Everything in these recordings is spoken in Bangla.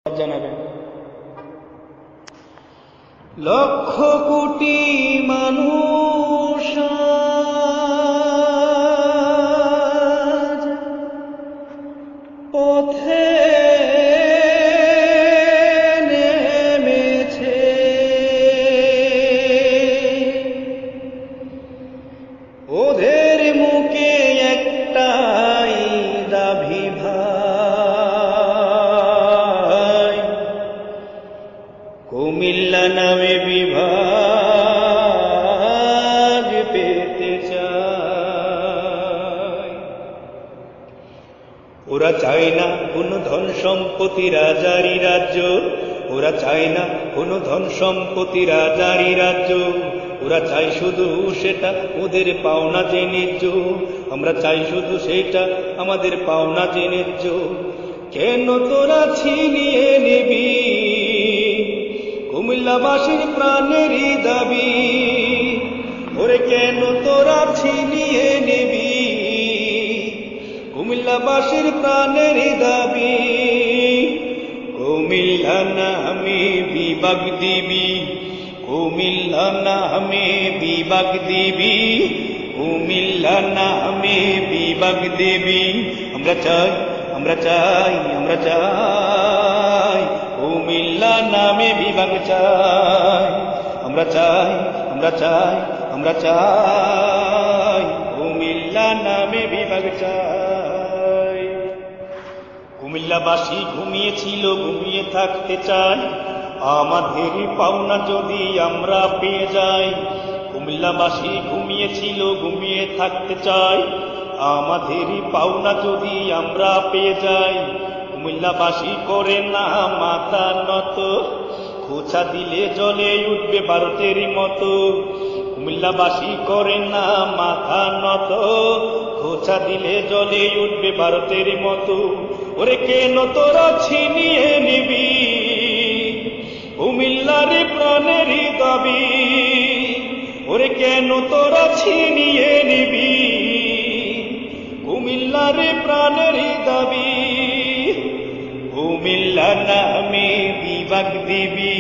জানাবেন। লক্ষ কোটি মানুষ পথে নেমেছে, ওদের মুখে একটাই দাবি ভাই, কুমিল্লা নামে বিভাগ পেতে চায়। ওরা চায় না কোনো ধন সম্পত্তি রাজারি রাজ্য, ওরা চায় না কোনো ধন সম্পত্তি রাজারি রাজ্য, ওরা চাই শুধু সেটা ওদের পাওনা যে ন্যায্য, আমরা চাই শুধু সেটা আমাদের পাওনা যে ন্যায্য। কেন তোরা ছিনিয়ে নিবি কুমিল্লাবাসীর প্রাণেরই দাবি? ওরে কেন তোরা ছিনিয়ে নিবি কুমিল্লাবাসীর প্রাণেরই দাবি? কুমিল্লা নামে বিভাগ দিবি, কুমিল্লা নামে বিভাগ দিবি, কুমিল্লা নামে বিভাগ দিবি। আমরা চাই, আমরা চাই, আমরা চাই কুমিল্লা নামে বিভাগ চাই। আমরা চাই, আমরা চাই, আমরা চাই কুমিল্লা নামে বিভাগ চাই। কুমিল্লাবাসী ঘুমিয়েছিল, ঘুমিয়ে থাকতে চাই, আমাদের পাওনা যদি আমরা পেয়ে যাই। কুমিল্লাবাসী ঘুমিয়েছিল, ঘুমিয়ে থাকতে চাই, আমাদের পাওনা যদি আমরা পেয়ে যাই। কুমিল্লাবাসী করে না মাথা নত, খোঁচা দিলে জলে উঠবে ভারতেরই মতো। কুমিল্লাবাসী করে না মাথা নত, খোঁচা দিলে জলে উঠবে ভারতেরই মতো। ওরে কেন তোরা ছিনিয়ে নিবি কুমিল্লার প্রাণেরই দাবি? ওরে কেন তোরা ছিনিয়ে নিবি কুমিল্লার প্রাণেরই দাবি? কুমিল্লা নামে বিভাগ দিবি,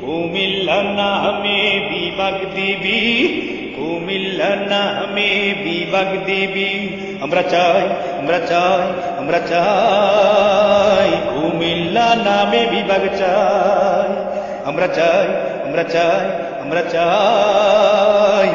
কুমিল্লা নামে বিভাগ দিবি, কুমিল্লা নামে বিভাগ দিবি। আমরা চাই, আমরা চাই, আমরা চাই কুমিল্লা নামে বিভাগ চাই। আমরা চাই, আমরা চাই, আমরা চাই